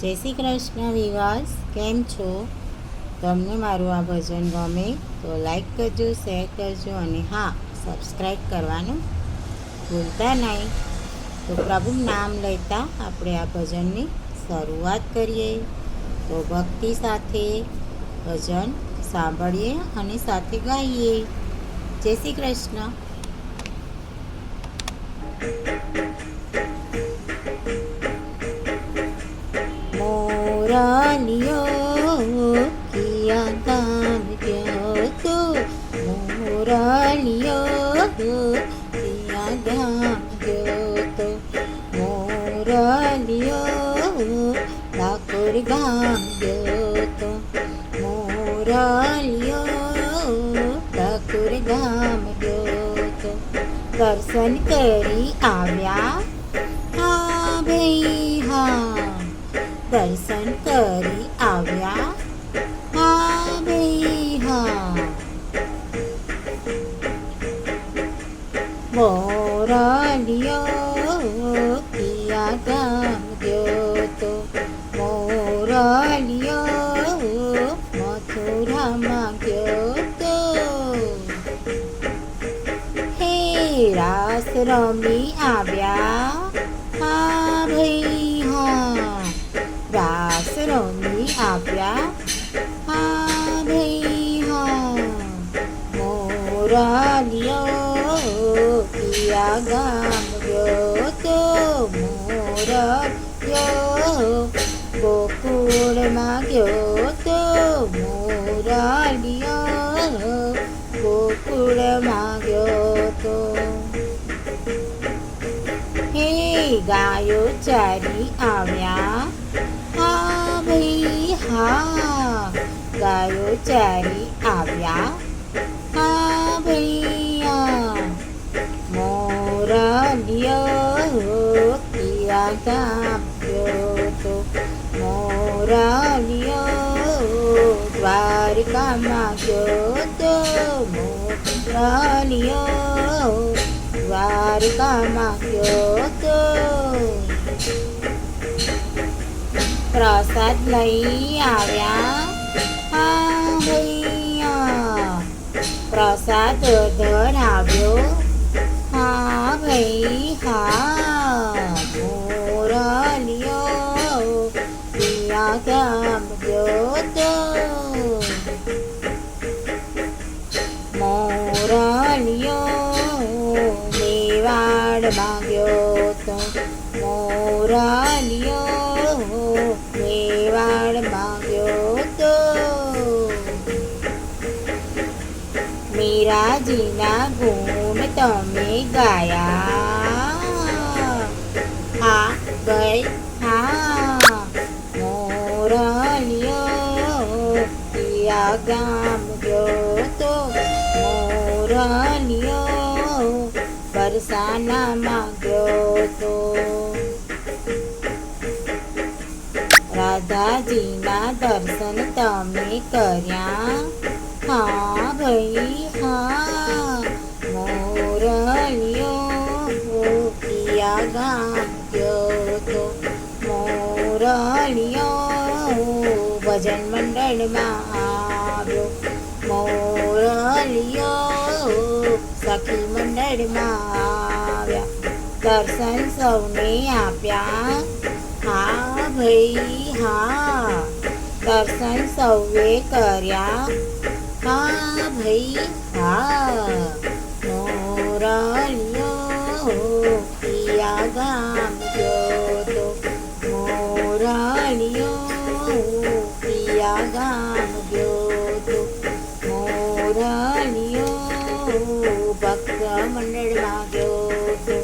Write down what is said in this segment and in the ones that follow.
જય શ્રી કૃષ્ણ વિવાસ, કેમ છો? તમને મારું આ ભજન ગમે તો લાઈક કરજો, શેર કરજો અને હા, સબસ્ક્રાઈબ કરવાનું ભૂલતા નહીં. તો પ્રભુનું નામ લેતા આપણે આ ભજનની શરૂઆત કરીએ. તો ભક્તિ સાથે ભજન સાંભળીએ અને સાથે ગાઈએ. જય શ્રી કૃષ્ણ. મોરલિયો કિયા ગામ ગયો તો, મોરલિયો કિયા ગામ ગયો તો, મોરલિયો ઠાકોર ગામ ગયો તો, મોરલિયો ઠાકોર ગામ ગયો તો. દર્શન કરી આવ્યા હા ભાઈ હા, દર્શન કરી આવ્યા હા ભાઈ હા. મોરલિયો કિયા ગામ ગયો તો, મોરલિયો મથુરામાં ગયો તો. હે રાસ રમી આવ્યા હા ભાઈ હા, રાસ રમી આવ્યા હા ભાઈ હા. મોરલિયો કિયા ગામ ગયો તો, મોરલિયો ગોકુળમાં ગયો તો, મોરલિયો ગોકુળમાં ગયો તો. હે ગાયો ચારી આવ્યા હા ભાઈ હા, ગાયો ચારી આવ્યા હા ભાઈ હા. મોરલિયો કિયા ગામ ગયો તો, મોરલિયો દ્વારકામાં ગયો તો, મોરલિયો દ્વારકામાં ગયો તો. પ્રસાદ લઈ આવ્યા હા ભાઈ હા, પ્રસાદ ધરાવ્યો હા ભાઈ હા. મોરલિયો કિયા ગામ ગયો તો, મોરલિયો મેવાડમાં ગયો તો, મોરલિયો મેવાડમાં ગયો તો. મીરાજીના ગુણ તમે ગાયા હા ભાઈ હા. મોરલિયો કિયા ગામ ગયો તો, મોરલિયો બરસાનામાં ગયો તો. રાધાજીના દર્શન તમે કર્યા હા ભાઈ હા. મોરલિયો કિયા ગામ ગયો તો, મોરલિયો ભજન મંડળમાં આવ્યો, મોરલિયો સખી મંડળમાં આવ્યા. દર્શન સૌને આપ્યા હા ભાઈ હા, દર્શન સૌએ કર્યા હા ભાઈ હા. મોરલિયો કિયા ગામ ગયો તો, મોરલિયો કિયા ગામ ગયો તો, મોરલિયો ભક્ત મંડળમાં ગયો તો,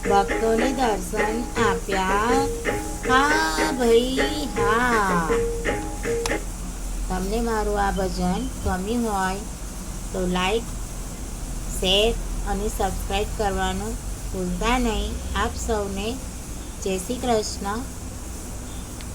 ભક્તોને દર્શન આપ્યા હા ભાઈ હા. તમને મારું આ ભજન ગમ્યું હોય તો લાઈક, શેર અને સબસ્ક્રાઈબ કરવાનું ભૂલતા નહીં. આપ સૌને જય શ્રી કૃષ્ણ.